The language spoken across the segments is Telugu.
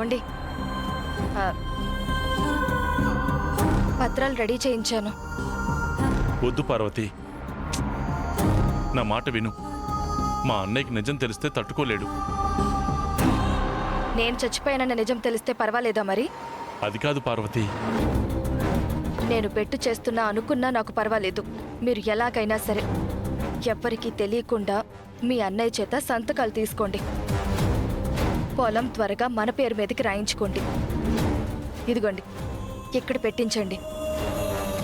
ఏమండి ఆ, పత్రాలు రెడీ చేయించాను. వద్దు పార్వతి, నా మాట విను. మా అన్నయ్యకి నిజం తెలిస్తే తట్టుకోలేడు. నేను చచ్చిపోయానన్న నిజం తెలిస్తే పర్వాలేదా మరి? అది కాదు పార్వతి. నేను పెట్టు చేస్తున్నా అనుకున్నా నాకు పర్వాలేదు. మీరు ఎలాగైనా సరే ఎవ్వరికీ తెలియకుండా మీ అన్నయ్య చేత సంతకాలు తీసుకోండి. పొలం త్వరగా మన పేరు మీదకి రాయించుకోండి. ఇదిగోండి, ఇక్కడ పెట్టించండి.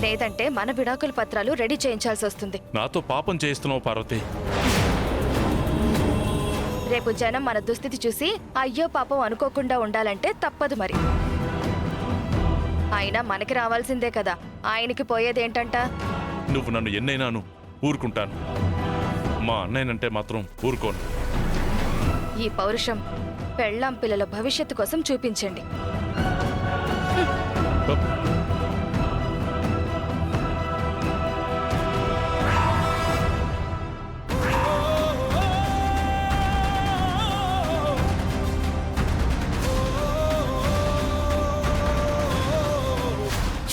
లేదంటే మన విడాకుల పత్రాలు రెడీ చేయించాల్సి వస్తుంది. నాతో పాపం చేయిస్తున్నావు పార్వతి. రేపు జనం మన దుస్థితి చూసి అయ్యో పాపం అనుకోకుండా ఉండాలంటే తప్పదు మరి. అయినా మనకి రావాల్సిందే కదా, ఆయనకి పోయేదేంటంట? నువ్వు నన్ను ఎన్నైనాను ఊరుకుంటాను, మా అన్నయ్యనంటే మాత్రం ఊరుకోను. ఈ పౌరుషం పెళ్ళాం పిల్లల భవిష్యత్తు కోసం చూపించండి.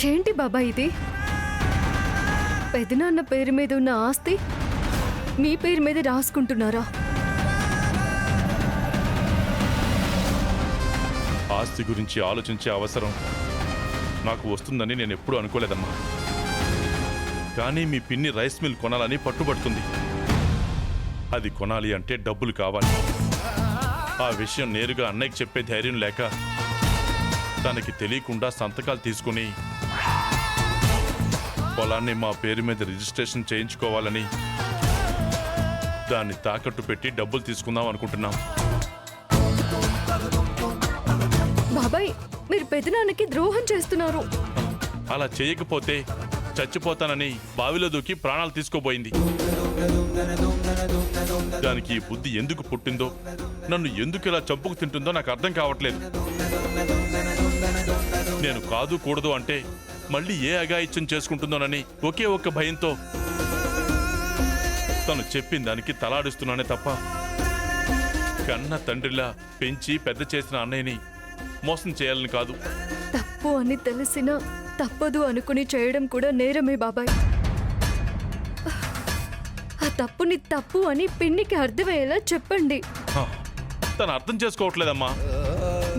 ఏంటి బాబా ఇది? పెదనాన్న పేరు మీద ఉన్న ఆస్తి మీ పేరు మీద రాసుకుంటున్నారా? ఆస్తి గురించి ఆలోచించే అవసరం నాకు వస్తుందని నేను ఎప్పుడూ అనుకోలేదమ్మా. కానీ మీ పిన్ని రైస్ మిల్ కొనాలని పట్టుబడుతుంది. అది కొనాలి అంటే డబ్బులు కావాలి. ఆ విషయం నేరుగా అన్నయ్యకి చెప్పే ధైర్యం లేక తనకి తెలియకుండా సంతకాలు తీసుకుని పొలాన్ని మా పేరు మీద రిజిస్ట్రేషన్ చేయించుకోవాలని దాన్ని తాకట్టు పెట్టి డబ్బులు తీసుకుందాం అనుకుంటున్నాం. బాబాయ్, మీరు పెదనాన్నకి ద్రోహం చేస్తున్నారు. అలా చేయకపోతే చచ్చిపోతానని బావిలో దూకి ప్రాణాలు తీసుకోబోయింది. దానికి ఈ బుద్ధి ఎందుకు పుట్టిందో, నన్ను ఎందుకు ఇలా చంపుకు తింటుందో నాకు అర్థం కావట్లేదు. నేను కాదు కూడదు అంటే మళ్ళీ ఏ అఘాయిత్యం చేసుకుంటుందోనని ఒకే ఒక్క భయంతో తను చెప్పిన దానికి తలాడిస్తున్నానే తప్ప కన్న తండ్రిలా పెంచి పెద్ద చేసిన అన్నయ్యని మోసం చేయాలని కాదు. తప్పు అని తెలిసినా తప్పదు అనుకుని చేయడం కూడా నేరమే బాబాయ్. ఆ తప్పుని తప్పు అని పిన్నికి అర్థమయ్యేలా చెప్పండి. తను అర్థం చేసుకోవట్లేదమ్మా.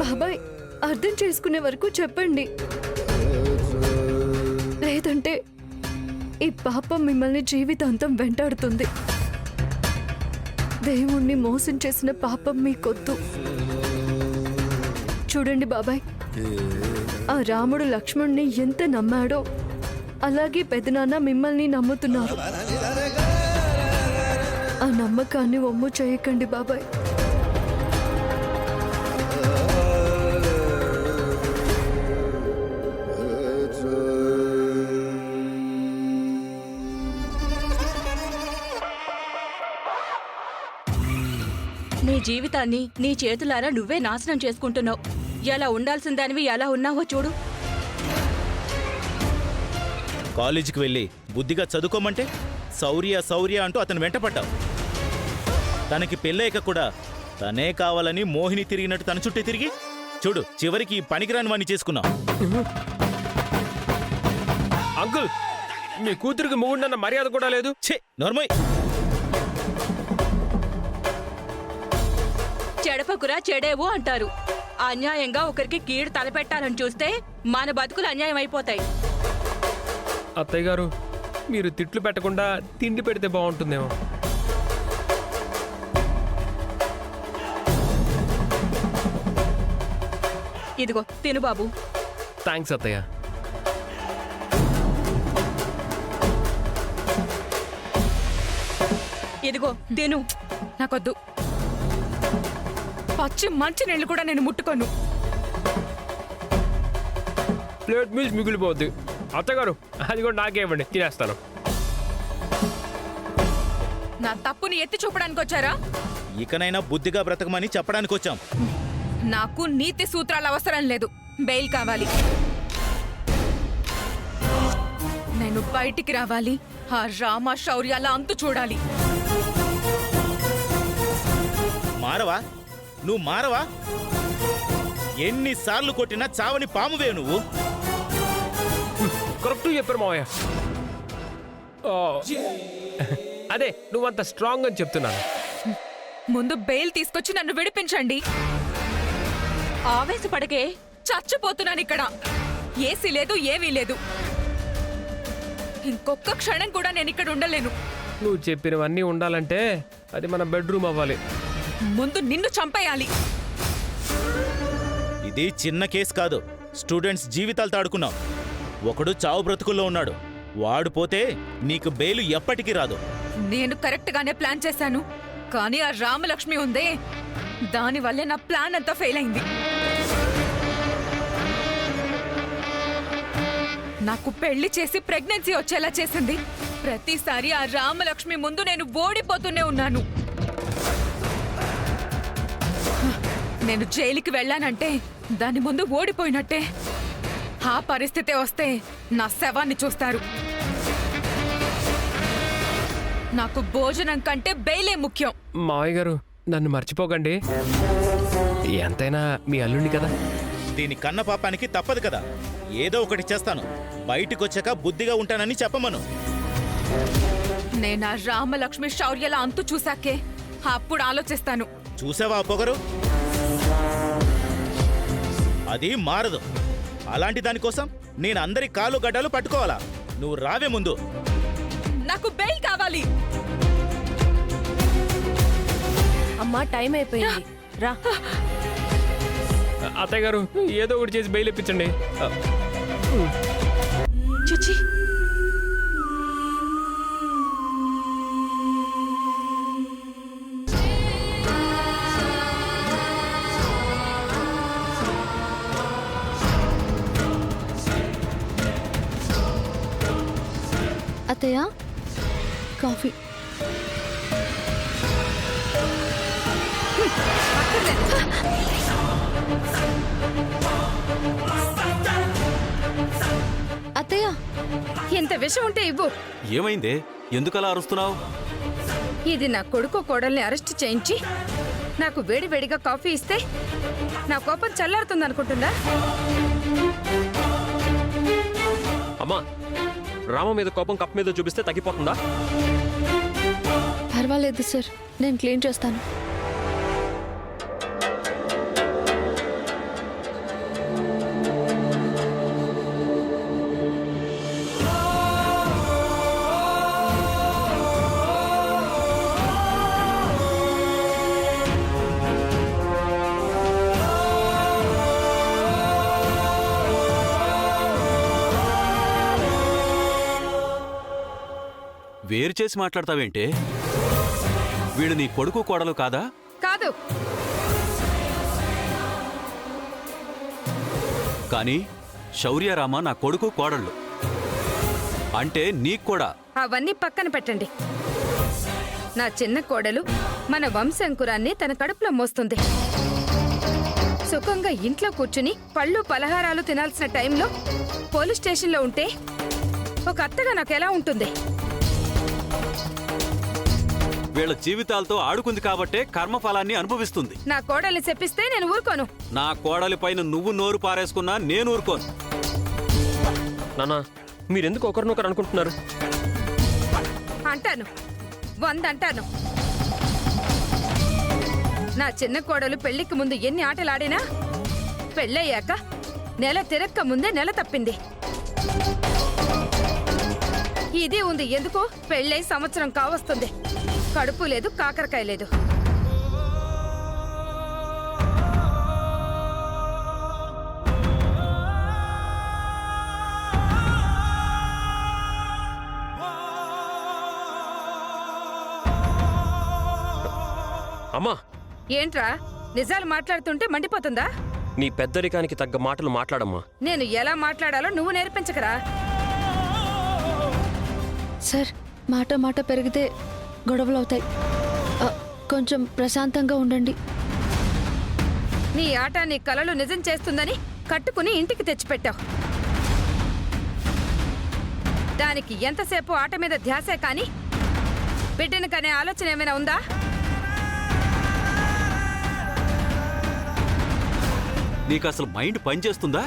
బాబాయ్, అర్థం చేసుకునే వరకు చెప్పండి. లేదంటే ఈ పాపం మిమ్మల్ని జీవితాంతం వెంటాడుతుంది. దేవుణ్ణి మోసం చేసిన పాపం మీకొద్దు. చూడండి బాబాయ్, ఆ రాముడు లక్ష్మణ్ణి ఎంత నమ్మాడో అలాగే పెదనాన్న మిమ్మల్ని నమ్ముతున్నారు. ఆ నమ్మకాన్ని వమ్ము చేయకండి బాబాయ్. నీ జీవితాన్ని నీ చేతులారా నువ్వే నాశనం చేసుకుంటున్నావు. ఎలా ఉండాల్సిన దానివి ఎలా ఉన్నావో చూడు. కాలేజీకి వెళ్ళి బుద్ధిగా చదువుకోమంటే శౌర్య శౌర్య అంటూ అతను వెంటపడ్డావు. తనకి పెళ్ళయ్యాక కూడా తనే కావాలని మోహిని తిరిగినట్టు తన చుట్టే తిరిగి చూడు, చివరికి పనికిరాని వాణ్ణి చేసుకున్నావు. అంకుల్, మీ కూతురికి మొగుడన్న మర్యాద కూడా లేదు. ఛే, నోర్మోయ్. చెడపకురా చెడేవు అంటారు. అన్యాయంగా ఒకరికి కీడు తలపెట్టాలని చూస్తే మన బతుకులు అన్యాయం అయిపోతాయి. అత్తయ్య గారు, మీరు తిట్లు పెట్టకుండా తిండి పెడితే బాగుంటుందేమో. ఇదిగో తిను బాబు. థ్యాంక్స్ అత్తయ్య. ఇదిగో తిను. నాకొద్దు. పచ్చి మంచి నీళ్ళు కూడా నేను ముట్టుకోను. Plate meals మిగిలిపోద్ది. అత్తగారు, అది కూడా నాకే ఇవ్వండి, తినేస్తాను. నా తప్పుని ఎత్తి చూపడానికి వచ్చారా? ఇకనైనా బుద్ధిగా బ్రతకమని చెప్పడానికి వచ్చాం. నాకు నీతి సూత్రాలు అవసరం లేదు. బెయిల్ కావాలి. నేను బయటికి రావాలి. ఆ రామ శౌర్యాల అంతు చూడాలి. మారవా? నువ్వు మారవా? ఎన్నిసార్లు కొట్టినా చావని పామువే నువ్వు. కరెక్ట్ చెప్పారు మావయ్య. ఓ, అదే నువ్వంత స్ట్రాంగ్ అని చెప్తున్నాను. ముందు బెయిల్ తీసుకొచ్చి నన్ను విడిపించండి. ఆవేశపడకే. చచ్చిపోతున్నాను ఇక్కడ. ఏసీ లేదు, ఏమీ లేదు. ఇంకొక క్షణం కూడా నేను ఇక్కడ ఉండలేను. నువ్వు చెప్పినవన్నీ ఉండాలంటే అది మన బెడ్రూమ్ అవ్వాలి. ముందు నిన్ను చంపేయాలి. ఇది చిన్న కేసు కాదు. స్టూడెంట్స్ జీవితాలు తాడుకున్నావు. ఒకడు చావు బ్రతుకుల్లో ఉన్నాడు. వాడు పోతే నీకు బెయిలు ఎప్పటికీ రాదు. నేను కరెక్ట్ గానే ప్లాన్ చేశాను, కానీ ఆ రామలక్ష్మి ఉందే, దానివల్లే నా ప్లాన్ అంతా ఫెయిల్ అయింది. నాకు పెళ్లి చేసి ప్రెగ్నెన్సీ వచ్చేలా చేసింది. ప్రతిసారి ఆ రామలక్ష్మి ముందు నేను ఓడిపోతూనే ఉన్నాను. నేను జైలుకి వెళ్ళానంటే దాని ముందు ఓడిపోయినట్టే. ఆ పరిస్థితి వస్తే నా శవాన్ని చూస్తారు. నాకు భోజనం కంటే బెయిలే ముఖ్యం. మావయ్య గారు నన్ను మర్చిపోకండి. ఎంతైనా మీ అల్లుండి కదా. దీని కన్న పాపానికి తప్పదు కదా. ఏదో ఒకటి చేస్తాను. బయటికొచ్చాక బుద్ధిగా ఉంటానని చెప్పమను. నేను ఆ రామలక్ష్మి శౌర్యల అంతు చూశాకే అప్పుడు ఆలోచిస్తాను. చూసావా ఆ పొగరు? అది మారదు. అలాంటి దానికోసం నేను అందరి కాలు గడ్డలు పట్టుకోవాలా? నువ్వు రావే ముందు. నాకు బెయిల్ కావాలి. అమ్మా టైం అయిపోయింది, రా. అత్తయ్య గారు ఏదో ఒకటి చేసి బెయిల్ ఇప్పించండి. చిచి, అత్తయ్య కాఫీ. అత్తయ్య ఎంత విషయం ఉంటే ఇవ్వు. ఏమైందే? ఎందుకలా అరుస్తున్నావు? ఇది నా కొడుకు కోడల్ని అరెస్ట్ చేయించి నాకు వేడివేడిగా కాఫీ ఇస్తే నా కోపం చల్లారుతుందనుకుంటుందా? అమ్మా, రామ మీద కోపం కప్ మీద చూపిస్తే తగ్గిపోతుందా? పర్వాలేదు సార్, నేను క్లీన్ చేస్తాను. వేరు చేసి మాట్లాడతావేంటే? వీడు నీ కొడుకు కోడలు కాదా? కాదు. కానీ శౌర్యరామ నా కొడుకు కోడళ్ళు అంటే నీకు కూడా. అవన్నీ పక్కన పెట్టండి. నా చిన్న కోడలు మన వంశంకురాన్ని తన కడుపులో మోస్తుంది. సుఖంగా ఇంట్లో కూర్చుని పళ్ళు పలహారాలు తినాల్సిన టైంలో పోలీస్ స్టేషన్లో ఉంటే ఒక అత్తగా నాకు ఎలా ఉంటుంది? వీళ్ళ జీవితాలతో ఆడుకుంది కాబట్టే కర్మఫలాన్ని అనుభవిస్తుంది. నా కోడల్ని చెప్పిస్తే నేను ఊరుకోను. నా కోడలి పైన నువ్వు నోరు పారేసుకున్నా నేను ఊరుకోను. నాన్న, మీరెందుకు ఒకరినొకరు అనుకుంటున్నారు? అంటాను, 100 అంటాను. నా చిన్న కోడలు పెళ్లికి ముందు ఎన్ని ఆటలాడినా పెళ్ళయ్యాక నెల తిరక్క ముందే నెల తప్పింది. ఇది ఉంది ఎందుకు? పెళ్ళై సంవత్సరం కావస్తుంది, కడుపు లేదు, కాకరకాయ లేదు. అమ్మా, ఏంట్రా నిజాలు మాట్లాడుతుంటే మండిపోతుందా? నీ పెద్దరికానికి తగ్గ మాటలు మాట్లాడమ్మా. నేను ఎలా మాట్లాడాలో నువ్వు నేర్పించకరా. సార్, మాట మాట పెరిగితే గొడవలు అవుతాయి. కొంచెం ప్రశాంతంగా ఉండండి. నీ ఆట నీ కలలు నిజం చేస్తుందని కట్టుకుని ఇంటికి తెచ్చిపెట్టావు. దానికి ఎంతసేపు ఆట మీద ధ్యాసే కాని బిడ్డను కనే ఆలోచన ఏమైనా ఉందా? నీకు అసలు మైండ్ పనిచేస్తుందా?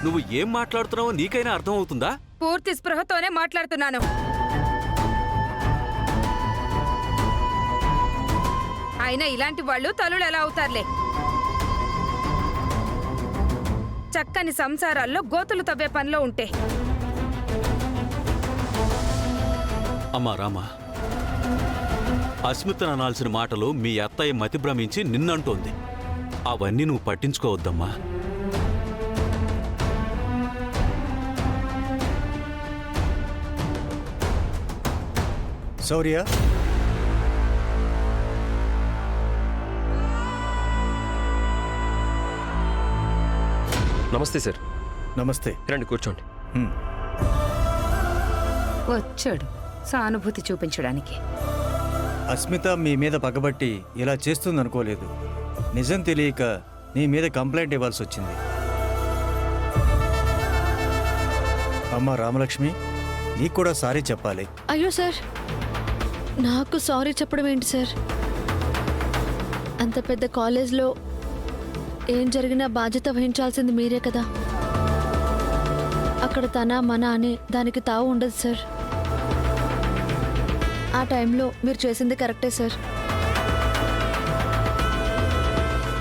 నువ్వు ఏం మాట్లాడుతున్నావో నీకైనా అర్థం అవుతుందా? పూర్తి స్పృహతోనే మాట్లాడుతున్నాను. అయినా ఇలాంటి వాళ్ళు తల్లులు ఎలా అవుతారులే. చక్కని సంసారాల్లో గోతులు తవ్వే పనిలో ఉంటే. అమ్మా రామా, అస్మితను అనాల్సిన మాటలు మీ అత్తయ్య మతి భ్రమించి నిన్నంటోంది. అవన్నీ నువ్వు పట్టించుకోవద్దమ్మా. శౌర్య, నమస్తే సార్. నమస్తే. రండి కూర్చోండి. వచ్చాడు సానుభూతి చూపించడానికి. అస్మిత మీ మీద పగబట్టి ఇలా చేస్తుందనుకోలేదు. నిజం తెలియక నీ మీద కంప్లైంట్ ఇవ్వాల్సి వచ్చింది. అమ్మ రామలక్ష్మి, నీకు కూడా సారీ చెప్పాలి. అయ్యో సార్, నాకు సారీ చెప్పడం ఏంటి సార్? అంత పెద్ద కాలేజ్లో ఏం జరిగినా బాధ్యత వహించాల్సింది మీరే కదా. అక్కడ తన మన అని దానికి తావు ఉండదు సార్. ఆ టైంలో మీరు చేసింది కరెక్టే సార్.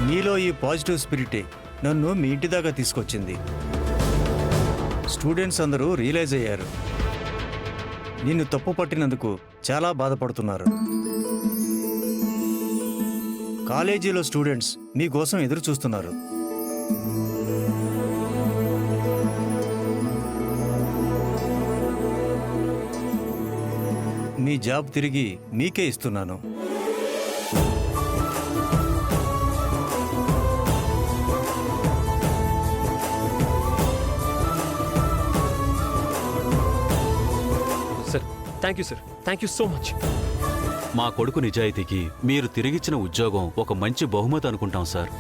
నీలో ఈ పాజిటివ్ స్పిరిటే నన్ను మీ ఇంటి దాకా తీసుకొచ్చింది. స్టూడెంట్స్ అందరూ రియలైజ్ అయ్యారు. నిన్ను తప్పు పట్టినందుకు చాలా బాధపడుతున్నారు. కాలేజీలో స్టూడెంట్స్ మీకోసం ఎదురు చూస్తున్నారు. మీ జాబ్ తిరిగి మీకే ఇస్తున్నాను. Sir thank you sir, thank you so much. మా కొడుకు నిజాయితీకి మీరు తిరిగిచ్చిన ఉద్యోగం ఒక మంచి బహుమతి అనుకుంటాం సార్.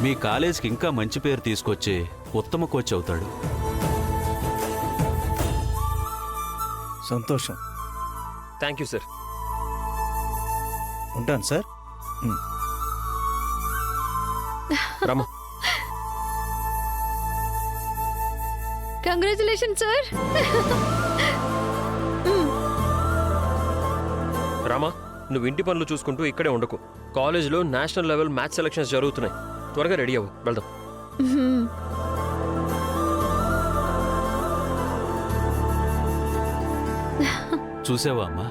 మీ కాలేజీకి ఇంకా మంచి పేరు తీసుకొచ్చే ఉత్తమ కోచ్ అవుతాడు. సంతోషం. Thank you sir. ఉంటాను sir. Rama. Congratulation sir. Rama, నువ్వు ఇంటి పనులు చూసుకుంటూ ఇక్కడే ఉండకు. కాలేజ్లో నేషనల్ లెవెల్ మ్యాథ్స్ సెలక్షన్స్ జరుగుతున్నాయి. త్వరగా రెడీ అవ్వు, వెళ్దాం. చూసావా అమ్మా,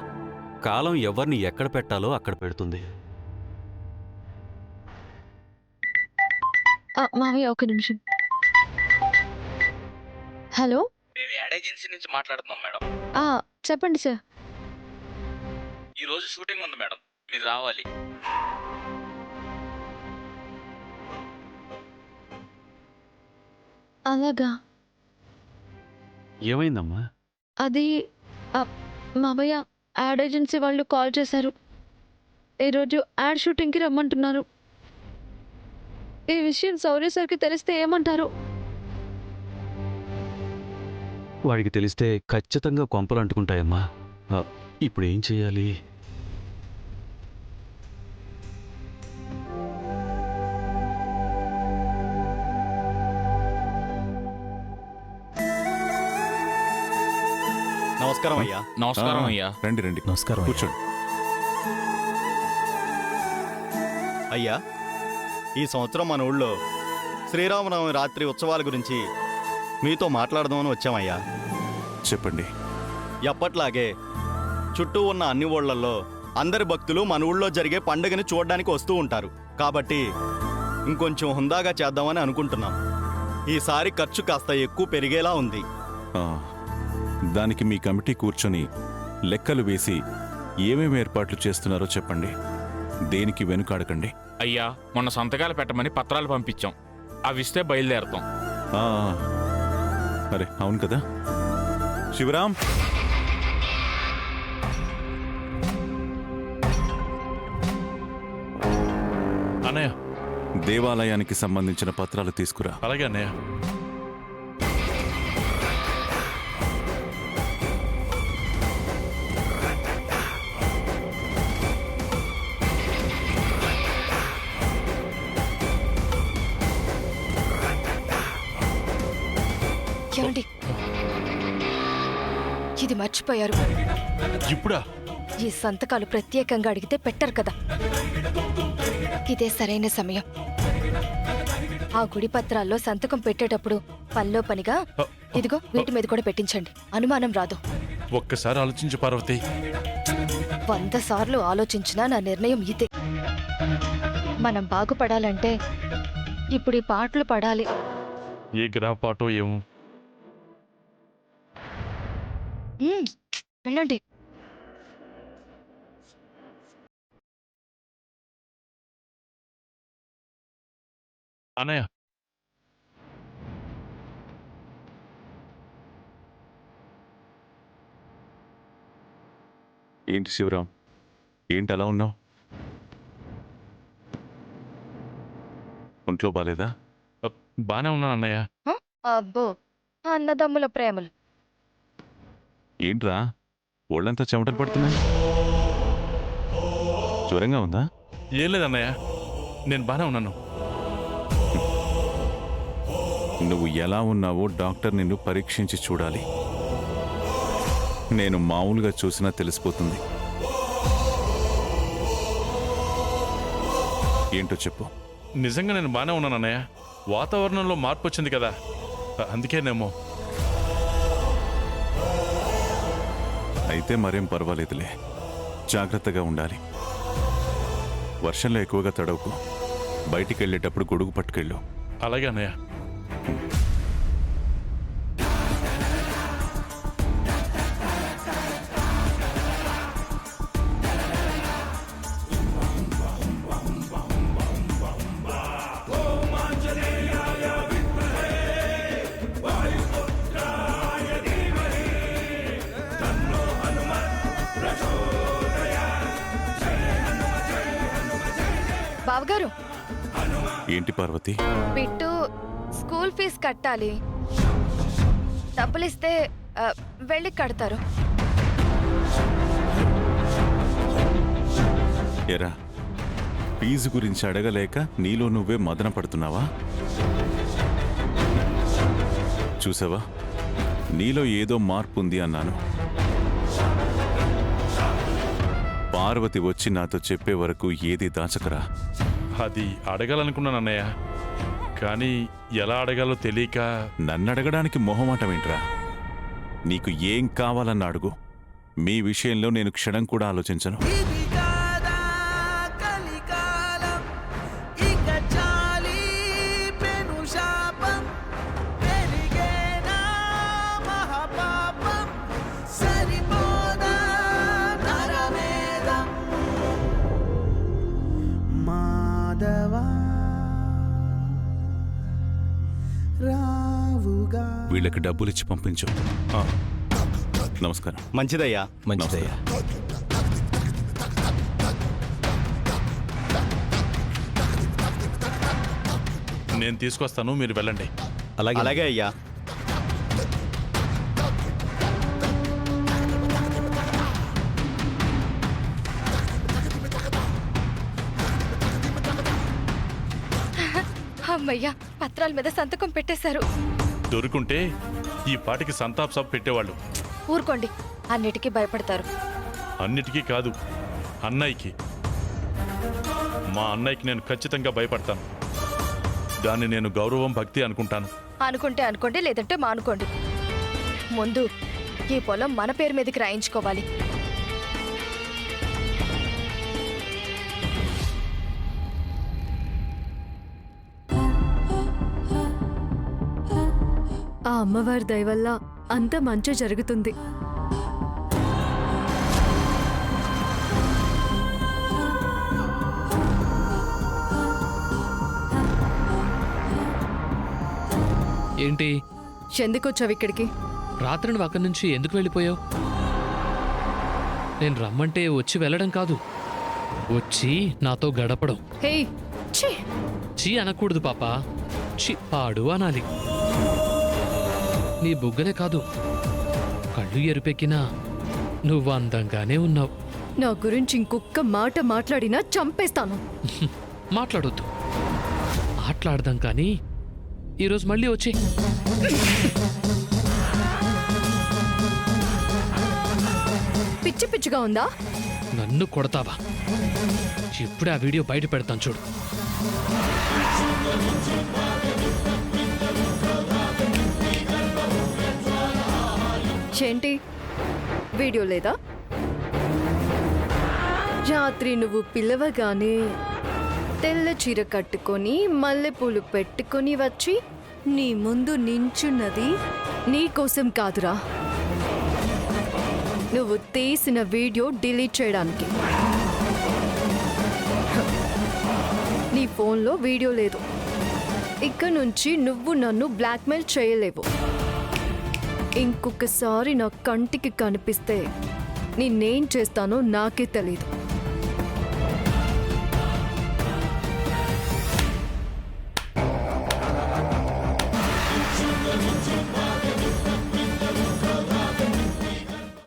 కాలం ఎవరిని ఎక్కడ పెట్టాలో అక్కడ పెడుతుంది. మామయ్య ఒక నిమిషం. హలో, యాడ్ ఏజెన్సీ నుంచి మాట్లాడుతున్నాం మేడం. చెప్పండి సార్. ఈరోజు షూటింగ్ ఉంది మేడం, మీరు రావాలి. అలాగా? ఏమైందమ్మా? అది మామయ్య, యాడ్ ఏజెన్సీ వాళ్ళు కాల్ చేశారు. ఈరోజు యాడ్ షూటింగ్కి రమ్మంటున్నారు. ఈ విషయం శౌర్య సార్కి తెలిస్తే ఏమంటారు? వాడికి తెలిస్తే ఖచ్చితంగా కొంపలు అంటుకుంటాయమ్మా. ఇప్పుడు ఏం చేయాలి? నమస్కారం అయ్యా. నమస్కారం అయ్యా. రండి రండి. నమస్కారం కూర్చోండి. అయ్యా, ఈ సంవత్సరం మన ఊళ్ళో శ్రీరామనవమి రాత్రి ఉత్సవాల గురించి మీతో మాట్లాడదామని వచ్చామయ్యా. చెప్పండి. ఎప్పట్లాగే చుట్టూ ఉన్న అన్ని ఊళ్ళల్లో అందరి భక్తులు మన ఊళ్ళో జరిగే పండుగని చూడడానికి వస్తూ ఉంటారు. కాబట్టి ఇంకొంచెం హుందాగా చేద్దామని అనుకుంటున్నాం. ఈసారి ఖర్చు కాస్త ఎక్కువ పెరిగేలా ఉంది. దానికి మీ కమిటీ కూర్చొని లెక్కలు వేసి ఏమేమి ఏర్పాట్లు చేస్తున్నారో చెప్పండి. దేనికి వెనుకాడకండి. అయ్యా, మొన్న సంతకాలు పెట్టమని పత్రాలు పంపించాం. అవి ఇస్తే బయలుదేరతాం. అరే అవును కదా. శివరాం, అన్నయ్య, దేవాలయానికి సంబంధించిన పత్రాలు తీసుకురా. అలాగే అన్నయ్య. ఏమండి ఇది మర్చిపోయారు. ఇప్పుడా? ఈ సంతకాలు ప్రత్యేకంగా అడిగితే పెట్టరు కదా. ఇదే సరైన సమయం. ఆ గుడి పత్రాల్లో సంతకం పెట్టేటప్పుడు పనిలో పనిగా ఇదిగో వీటి మీద కూడా పెట్టించండి. అనుమానం రాదు. ఒక్కసారి ఆలోచించు పార్వతి. 100 సార్లు ఆలోచించినా నా నిర్ణయం ఇదే. మనం బాగుపడాలంటే ఇప్పుడు ఈ పాటలు పడాలి. ఏ గ్రహ పాటో ఏమో. వెళ్ళండి. అన్నయ్య, ఏంటి శివరాం, ఏంటి అలా ఉన్నావు? ఒంట్లో బాలేదా? బానే ఉన్నాను అన్నయ్య. అబ్బో అన్నదమ్ముల ప్రేమలు. ఏంట్రా ఒళ్ళంతా చెమటలు పడుతున్నాయి? జ్వరంగా ఉందా? ఏం లేదన్నయ్య, నేను బానే ఉన్నాను. నువ్వు ఎలా ఉన్నావో డాక్టర్ నిన్ను పరీక్షించి చూడాలి. నేను మామూలుగా చూసినా తెలిసిపోతుంది. ఏంటో చెప్పు. నిజంగా నేను బానే ఉన్నాను అన్నయ్య. వాతావరణంలో మార్పు వచ్చింది కదా, అందుకేనేమో. అయితే మరేం పర్వాలేదులే, జాగ్రత్తగా ఉండాలి. వర్షంలో ఎక్కువగా తడవకు. బయటికి వెళ్ళేటప్పుడు గొడుగు పట్టుకెళ్ళు. అలాగే అన్నయ్య. బావగారు, ఏంటి పార్వతి? బిట్టు స్కూల్ ఫీజు కట్టాలి. డబ్బులిస్తే వెళ్ళి కడతారు. ఎరా, ఫీజు గురించి అడగలేక నీలో నువ్వే మదన పడుతున్నావా? చూసావా, నీలో ఏదో మార్పు ఉంది అన్నాను. పార్వతి వచ్చి నాతో చెప్పే వరకు ఏది దాచకరా. అది అడగాలనుకున్నాను అన్నయ్య, కానీ ఎలా అడగాలో తెలియక. నన్ను అడగడానికి మొహమాటం ఏంట్రా? నీకు ఏం కావాలన్న అడుగు. మీ విషయంలో నేను క్షణం కూడా ఆలోచించను. వీళ్ళకి డబ్బులిచ్చి పంపించు. నమస్కారం. మంచిదయ్యా. మంచిదయ్యా. నేను తీసుకొస్తాను, మీరు వెళ్ళండి. అలాగే అయ్యా. అమ్మయ్యా, పత్రాల మీద సంతకం పెట్టేశారు. దొరుకుంటే ఈ పాటికి సంతాప్ సభ పెట్టేవాళ్ళు. ఊరుకోండి, అన్నిటికీ భయపడతారు. అన్నిటికీ కాదు, అన్నయ్యకి. మా అన్నయ్యకి నేను ఖచ్చితంగా భయపడతాను. దాన్ని నేను గౌరవం, భక్తి అనుకుంటాను. అనుకుంటే అనుకోండి, లేదంటే మానుకోండి. ముందు ఈ పొలం మన పేరు మీదకి రాయించుకోవాలి. ఆ అమ్మవారి దయ వల్ల అంత మంచి జరుగుతుంది. ఏంటి? ఎందుకొచ్చావు ఇక్కడికి? రాత్రి నువ్వు అక్కడి నుంచి ఎందుకు వెళ్ళిపోయావు? నేను రమ్మంటే వచ్చి వెళ్ళడం కాదు, వచ్చి నాతో గడపడం. హే, ఛీ! చీ అనకూడదు పాపా, చి పాడు అనాలి. నీ బుగ్గనే కాదు, కళ్ళు ఎరుపెక్కినా నువ్వు అందంగానే ఉన్నావు. నా గురించి ఇంకొక్క మాట మాట్లాడినా చంపేస్తాను. మాట్లాడొద్దు, మాట్లాడదాం కానీ ఈరోజు మళ్ళీ వచ్చి పిచ్చి పిచ్చిగా ఉందా? నన్ను కొడతావా? ఇప్పుడే ఆ వీడియో బయట పెడతాను చూడు. ఏంటి వీడియో లేదా? రాత్రి నువ్వు పిలవగానే తెల్ల చీర కట్టుకొని మల్లెపూలు పెట్టుకొని వచ్చి నీ ముందు నించున్నది నీకోసం కాదురా, నువ్వు తీసిన వీడియో డిలీట్ చేయడానికి. నీ ఫోన్లో వీడియో లేదు. ఇక నుంచి నువ్వు నన్ను బ్లాక్మెయిల్ చేయలేవు. ఇంకొకసారి నా కంటికి కనిపిస్తే నేనేం చేస్తానో నాకే తెలీదు.